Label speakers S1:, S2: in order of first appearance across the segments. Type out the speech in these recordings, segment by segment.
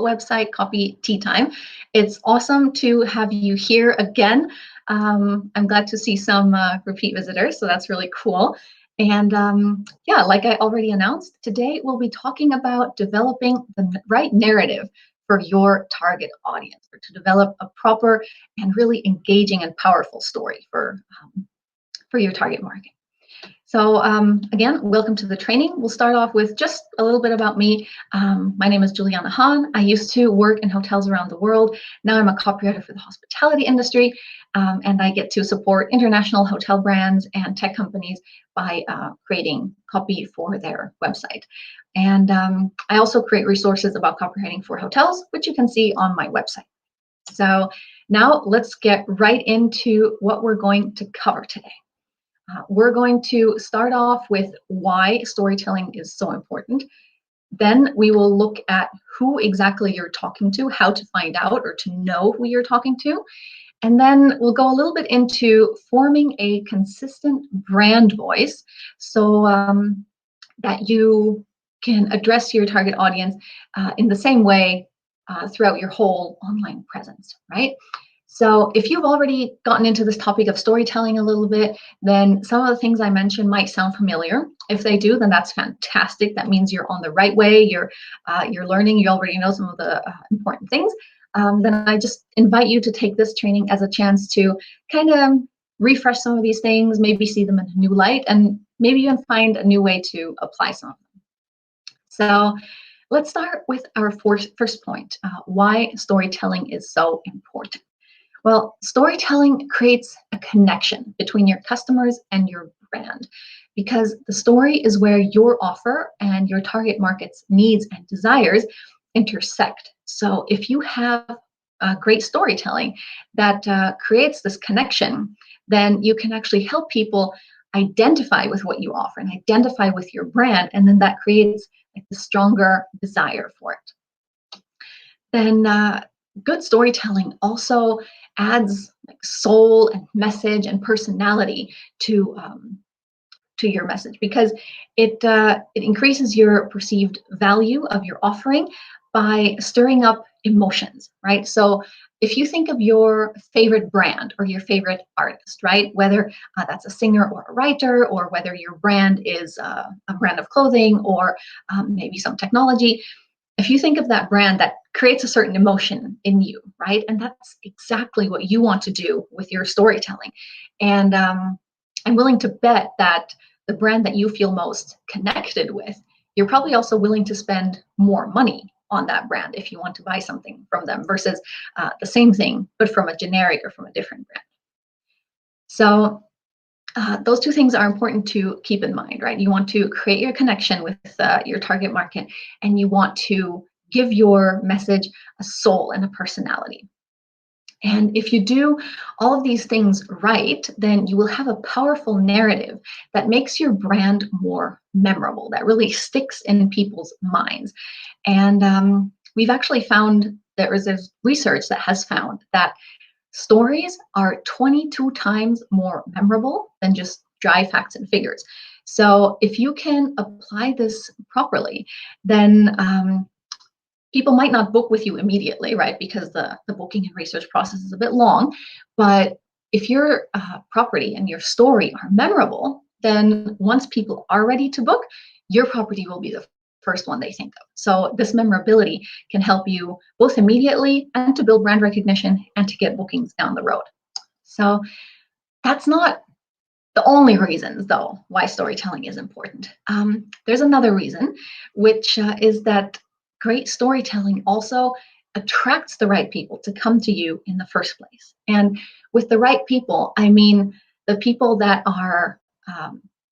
S1: website, Copy TeaTime. It's awesome to have you here again. I'm glad to see some repeat visitors, so that's really cool. And yeah, like I already announced, today we'll be talking about developing the right narrative for your target audience, or to develop a proper and really engaging and powerful story for your target market. So again, welcome to the training. We'll start off with just a little bit about me. My name is Juliana Hahn. I used to work in hotels around the world. Now I'm a copywriter for the hospitality industry, and I get to support international hotel brands and tech companies by creating copy for their website. And I also create resources about copywriting for hotels, which you can see on my website. So now let's get right into what we're going to cover today. We're going to start off with why storytelling is so important. Then we will look at who exactly you're talking to, how to find out or to know who you're talking to. And then we'll go a little bit into forming a consistent brand voice so that you can address your target audience in the same way throughout your whole online presence, right? So if you've already gotten into this topic of storytelling a little bit, then some of the things I mentioned might sound familiar. If they do, then that's fantastic. That means you're on the right way. You're learning. You already know some of the important things. Then I just invite you to take this training as a chance to kind of refresh some of these things, maybe see them in a new light, and maybe even find a new way to apply some of them. So let's start with our first point, why storytelling is so important. Well, storytelling creates a connection between your customers and your brand, because the story is where your offer and your target market's needs and desires intersect. So if you have great storytelling that creates this connection, then you can actually help people identify with what you offer and identify with your brand, and then that creates like a stronger desire for it. Then good storytelling also adds like soul and message and personality to your message, because it increases your perceived value of your offering by stirring up emotions, right? So if you think of your favorite brand or your favorite artist, right, whether that's a singer or a writer, or whether your brand is a brand of clothing or maybe some technology, if you think of that brand, that creates a certain emotion in you, right? And that's exactly what you want to do with your storytelling. And I'm willing to bet that the brand that you feel most connected with, you're probably also willing to spend more money on that brand if you want to buy something from them versus the same thing, but from a generic or from a different brand. So those two things are important to keep in mind, right? You want to create your connection with your target market, and you want to give your message a soul and a personality. And if you do all of these things right, then you will have a powerful narrative that makes your brand more memorable, that really sticks in people's minds. And we've actually found, there's research that has found that stories are 22 times more memorable than just dry facts and figures. So if you can apply this properly, then people might not book with you immediately, right? Because the booking and research process is a bit long. But if your property and your story are memorable, then once people are ready to book, your property will be the first one they think of. So this memorability can help you both immediately and to build brand recognition and to get bookings down the road. So that's not the only reasons, though, why storytelling is important. There's another reason, which is that great storytelling also attracts the right people to come to you in the first place. And with the right people, I mean the people that are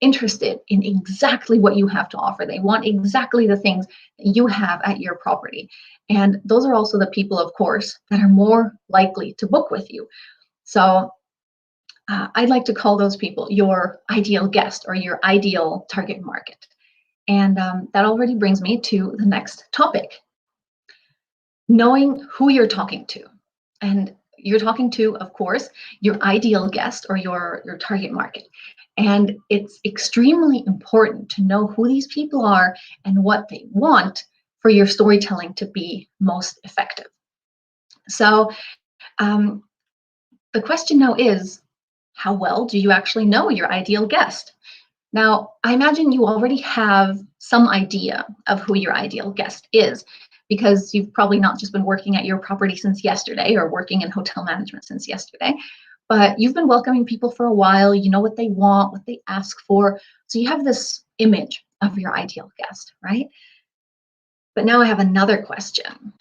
S1: interested in exactly what you have to offer. They want exactly the things that you have at your property. And those are also the people, of course, that are more likely to book with you. So I'd like to call those people your ideal guest or your ideal target market. And that already brings me to the next topic. Knowing who you're talking to. And you're talking to, of course, your ideal guest or your target market. And it's extremely important to know who these people are and what they want for for your storytelling to be most effective. So um, the question now is, how well do you actually know your ideal guest? Now, I imagine you already have some idea of who your ideal guest is, because you've probably not just been working at your property since yesterday or working in hotel management since yesterday, but you've been welcoming people for a while. You know what they want, what they ask for. So you have this image of your ideal guest, right? But now I have another question.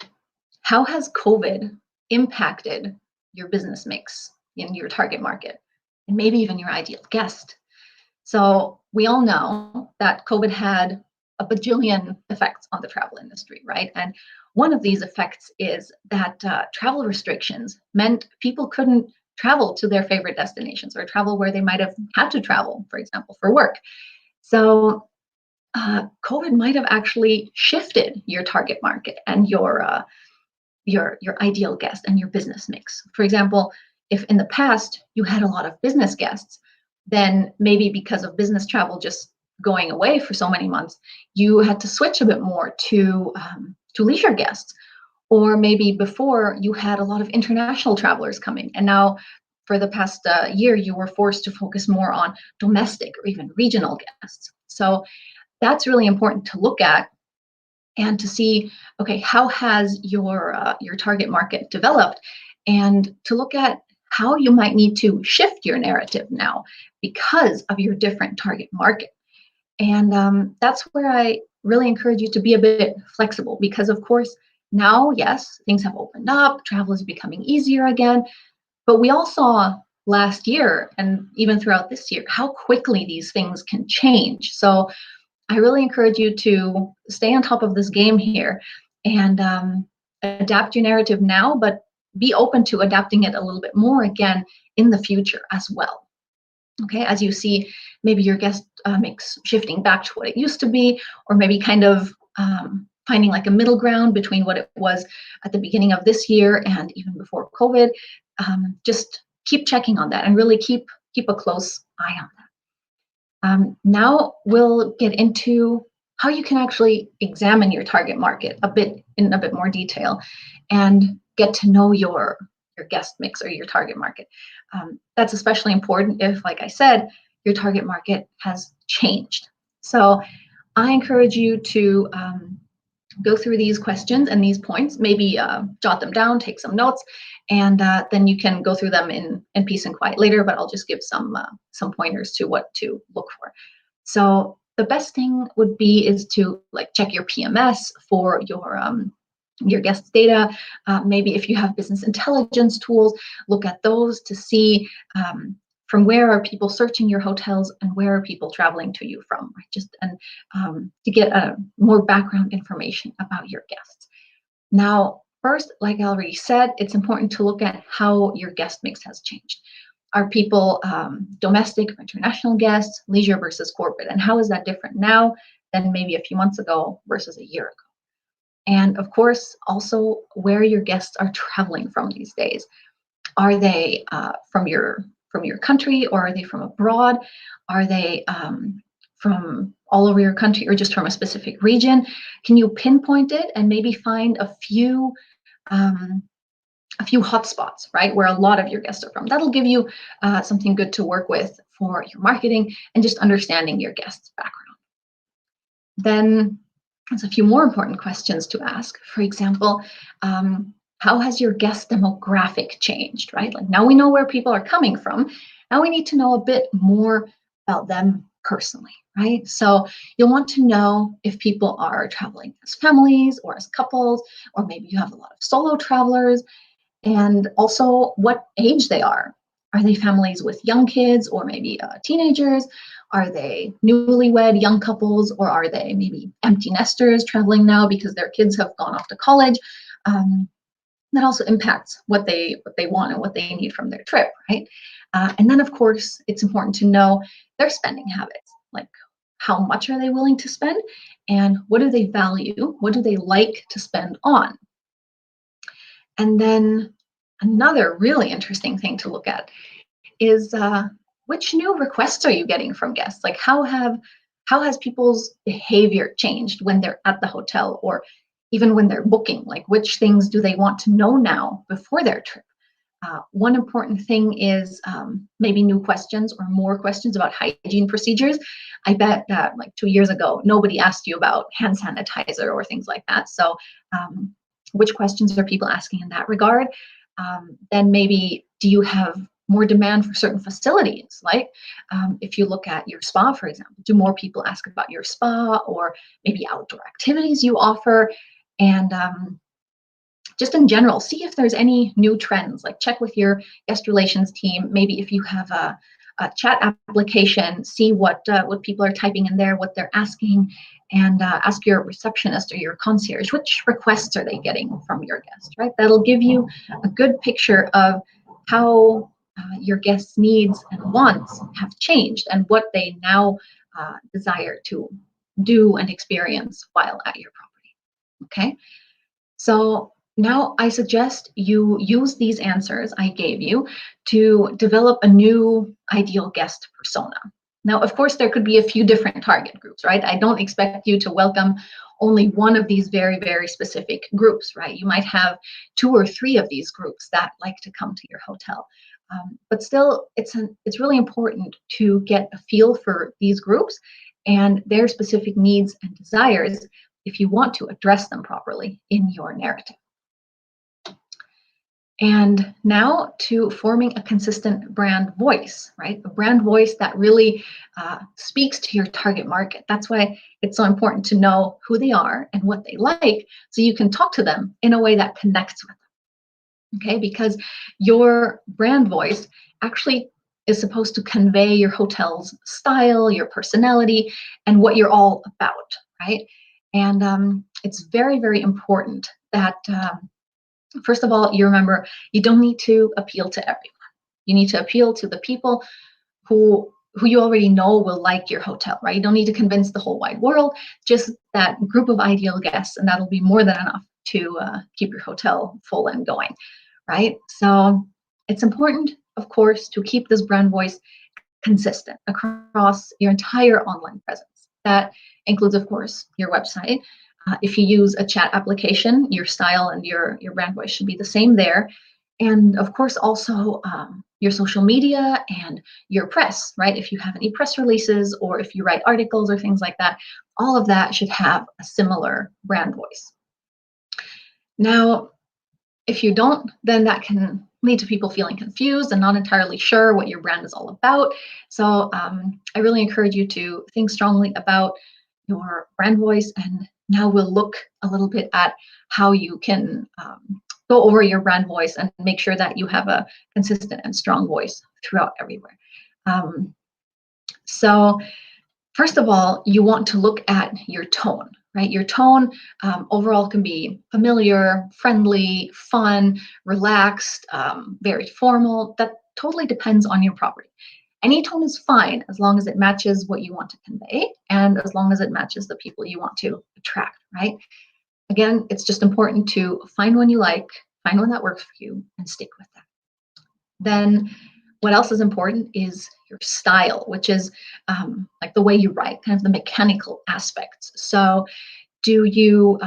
S1: How has COVID impacted your business mix in your target market and maybe even your ideal guest? So we all know that COVID had a bajillion effects on the travel industry, right? And one of these effects is that travel restrictions meant people couldn't travel to their favorite destinations or travel where they might have had to travel, for example, for work. So COVID might have actually shifted your target market and your ideal guest and your business mix. For example, if in the past you had a lot of business guests, then maybe because of business travel just going away for so many months, you had to switch a bit more to leisure guests. Or maybe before you had a lot of international travelers coming, and now for the past year you were forced to focus more on domestic or even regional guests. So that's really important to look at and to see, okay, how has your target market developed, and to look at how you might need to shift your narrative now because of your different target market. And that's where I really encourage you to be a bit flexible, because of course now, yes, things have opened up, travel is becoming easier again, but we all saw last year and even throughout this year how quickly these things can change. So I really encourage you to stay on top of this game here and adapt your narrative now, but be open to adapting it a little bit more again in the future as well. Okay, as you see, maybe your guest mix shifting back to what it used to be, or maybe kind of finding like a middle ground between what it was at the beginning of this year and even before COVID. Just keep checking on that and really keep a close eye on that. Now we'll get into how you can actually examine your target market in a bit more detail and get to know your guest mix or your target market. That's especially important if, like I said, your target market has changed. So I encourage you to go through these questions and these points, maybe jot them down, take some notes, and then you can go through them in peace and quiet later, but I'll just give some pointers to what to look for. So the best thing would be is to like check your PMS for your guest data. Maybe if you have business intelligence tools, look at those to see from where are people searching your hotels and where are people traveling to you from, right? Just to get more background information about your guests. Now, first, like I already said, it's important to look at how your guest mix has changed. Are people domestic or international guests, leisure versus corporate, and how is that different now than maybe a few months ago versus a year ago? And of course, also where your guests are traveling from these days. Are they from your country, or are they from abroad? Are they from all over your country or just from a specific region? Can you pinpoint it and maybe find a few hotspots, right, where a lot of your guests are from? That'll give you something good to work with for your marketing and just understanding your guests' background. Then there's a few more important questions to ask. For example, how has your guest demographic changed, right? Like now we know where people are coming from. Now we need to know a bit more about them personally, right? So you'll want to know if people are traveling as families or as couples, or maybe you have a lot of solo travelers, and also what age they are. Are they families with young kids or maybe teenagers? Are they newlywed young couples, or are they maybe empty nesters traveling now because their kids have gone off to college? That also impacts what they want and what they need from their trip, right? And then, of course, it's important to know their spending habits, like how much are they willing to spend, and what do they value? What do they like to spend on? And then another really interesting thing to look at is which new requests are you getting from guests? Like how has people's behavior changed when they're at the hotel, or even when they're booking, like which things do they want to know now before their trip. One important thing is maybe new questions or more questions about hygiene procedures. I bet that like 2 years ago, nobody asked you about hand sanitizer or things like that. So which questions are people asking in that regard? Then maybe, do you have more demand for certain facilities? Like if you look at your spa, for example, do more people ask about your spa or maybe outdoor activities you offer? And just in general, see if there's any new trends, like check with your guest relations team. Maybe if you have a chat application, see what people are typing in there, what they're asking, and ask your receptionist or your concierge, which requests are they getting from your guest, right? That'll give you a good picture of how your guests' needs and wants have changed and what they now desire to do and experience while at your property, okay? So now I suggest you use these answers I gave you to develop a new ideal guest persona. Now, of course, there could be a few different target groups, right? I don't expect you to welcome only one of these very, very specific groups, right? You might have 2 or 3 of these groups that like to come to your hotel. But still, it's really important to get a feel for these groups and their specific needs and desires if you want to address them properly in your narrative. And now to forming a consistent brand voice, right? A brand voice that really speaks to your target market. That's why it's so important to know who they are and what they like, so you can talk to them in a way that connects with them, okay? Because your brand voice actually is supposed to convey your hotel's style, your personality, and what you're all about, right? And it's very, very important that first of all, you remember you don't need to appeal to everyone. You need to appeal to the people who you already know will like your hotel, right? You don't need to convince the whole wide world, just that group of ideal guests, and that'll be more than enough to keep your hotel full and going, right? So it's important, of course, to keep this brand voice consistent across your entire online presence. That includes, of course, your website. If you use a chat application, your style and your brand voice should be the same there. And of course, also your social media and your press, right? If you have any press releases or if you write articles or things like that, all of that should have a similar brand voice. Now, if you don't, then that can lead to people feeling confused and not entirely sure what your brand is all about. So I really encourage you to think strongly about your brand voice. And now we'll look a little bit at how you can go over your brand voice and make sure that you have a consistent and strong voice throughout everywhere. So first of all, you want to look at your tone, right? Your tone overall can be familiar, friendly, fun, relaxed, very formal. That totally depends on your property. Any tone is fine as long as it matches what you want to convey and as long as it matches the people you want to attract, right? Again, it's just important to find one you like, find one that works for you, and stick with that. Then what else is important is your style, which is like the way you write, kind of the mechanical aspects. So do you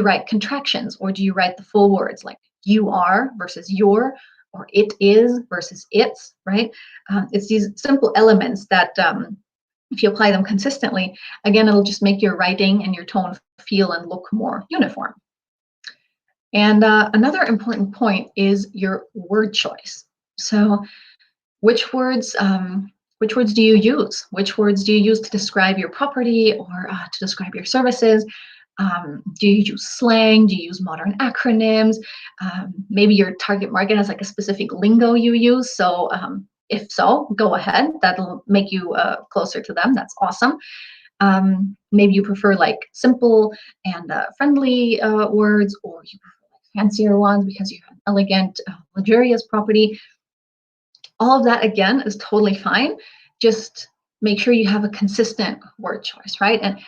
S1: write contractions, or do you write the full words, like you are versus your, or it is versus its, right? It's these simple elements that if you apply them consistently, again, it'll just make your writing and your tone feel and look more uniform. And another important point is your word choice. So which words do you use? Which words do you use to describe your property or to describe your services? Do you use slang? Do you use modern acronyms? Maybe your target market has like a specific lingo you use. So if so, go ahead. That'll make you closer to them. That's awesome. Maybe you prefer like simple and friendly words, or you prefer like fancier ones because you have an elegant, luxurious property. All of that, again, is totally fine. Just make sure you have a consistent word choice, right? And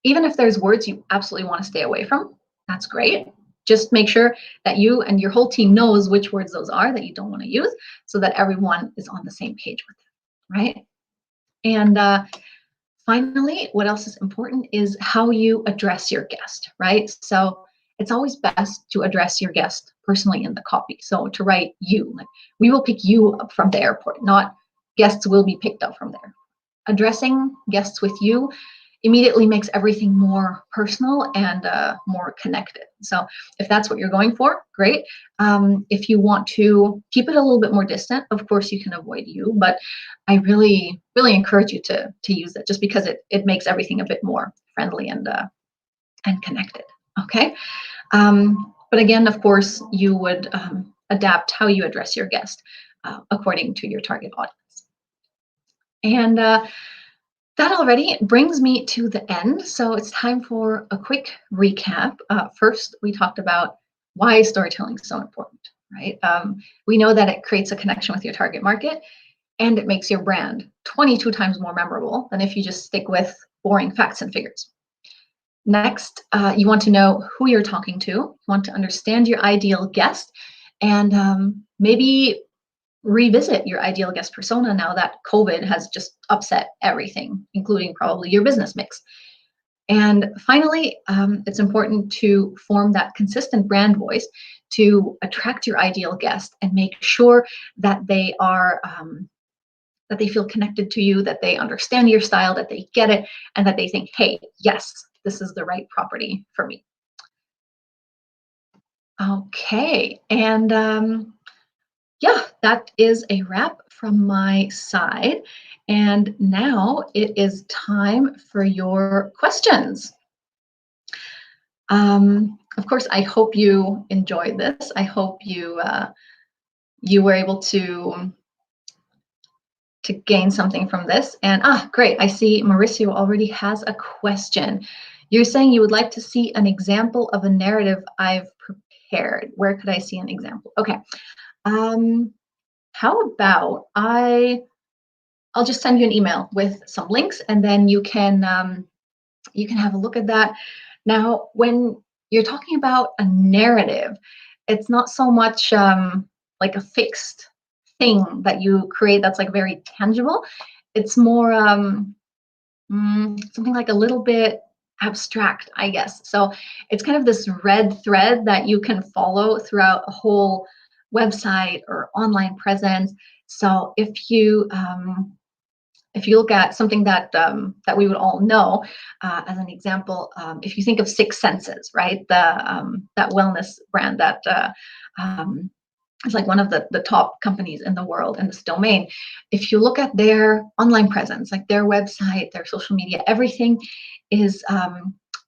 S1: even if there's words you absolutely want to stay away from, that's great. Just make sure that you and your whole team knows which words those are that you don't want to use, so that everyone is on the same page with it, right? And Finally, what else is important is how you address your guest, right? So it's always best to address your guest personally in the copy. So to write you, like, we will pick you up from the airport, not guests will be picked up from there. Addressing guests with you immediately makes everything more personal and more connected. So if that's what you're going for, great. If you want to keep it a little bit more distant, of course you can avoid you, but I really encourage you to use it, just because it makes everything a bit more friendly and connected. Okay. But again, of course, you would adapt how you address your guest according to your target audience. And that already brings me to the end. So it's time for a quick recap. First, we talked about why storytelling is so important, right? We know that it creates a connection with your target market, and it makes your brand 22 times more memorable than if you just stick with boring facts and figures. Next, you want to know who you're talking to. You want to understand your ideal guest, and maybe revisit your ideal guest persona now that COVID has just upset everything, including probably your business mix. And finally, it's important to form that consistent brand voice to attract your ideal guest and make sure that they are that they feel connected to you, that they understand your style, that they get it, and that they think, hey, yes, this is the right property for me. Okay, and yeah, that is a wrap from my side. And now it is time for your questions. Of course, I hope you enjoyed this. I hope you were able to gain something from this. And great, I see Mauricio already has a question. You're saying you would like to see an example of a narrative I've prepared. Where could I see an example? Okay. How about I'll just send you an email with some links, and then you can have a look at that. Now, when you're talking about a narrative, it's not so much like a fixed thing that you create that's like very tangible. It's more something like a little bit abstract, I guess. So it's kind of this red thread that you can follow throughout a whole website or online presence. So if you look at something that that we would all know, as an example, if you think of Six Senses, right? That wellness brand that is like one of the top companies in the world in this domain. If you look at their online presence, like their website, their social media, everything is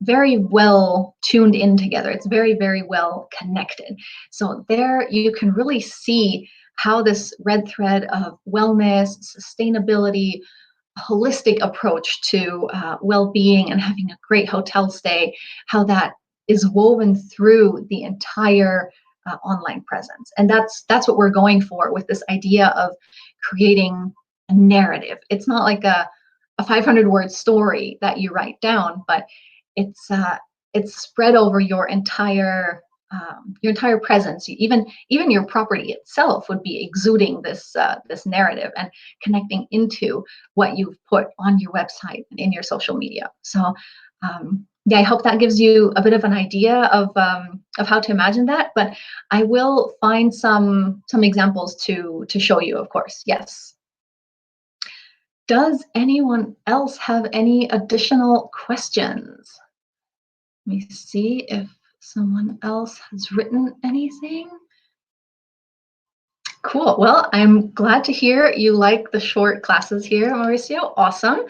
S1: very well tuned in together. It's very, very well connected. So there you can really see how this red thread of wellness, sustainability, holistic approach to well-being and having a great hotel stay, how that is woven through the entire online presence. And that's what we're going for with this idea of creating a narrative. It's not like a 500-word story that you write down, but it's spread over your entire presence. Even your property itself would be exuding this narrative and connecting into what you've put on your website and in your social media. So yeah, I hope that gives you a bit of an idea of how to imagine that. But I will find some examples to show you, of course. Yes. Does anyone else have any additional questions? Let me see if someone else has written anything. Cool. Well, I'm glad to hear you like the short classes here, Mauricio. Awesome.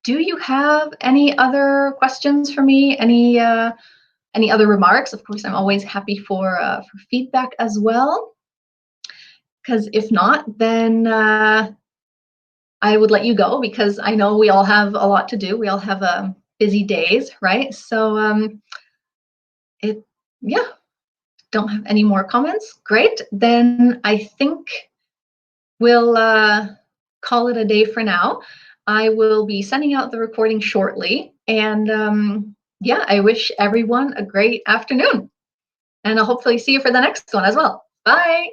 S1: Do you have any other questions for me? Any other remarks? Of course, I'm always happy for feedback as well. Because if not, then I would let you go, because I know we all have a lot to do. We all have busy days, right? So yeah, don't have any more comments. Great. Then I think we'll call it a day for now. I will be sending out the recording shortly. And yeah, I wish everyone a great afternoon. And I'll hopefully see you for the next one as well. Bye.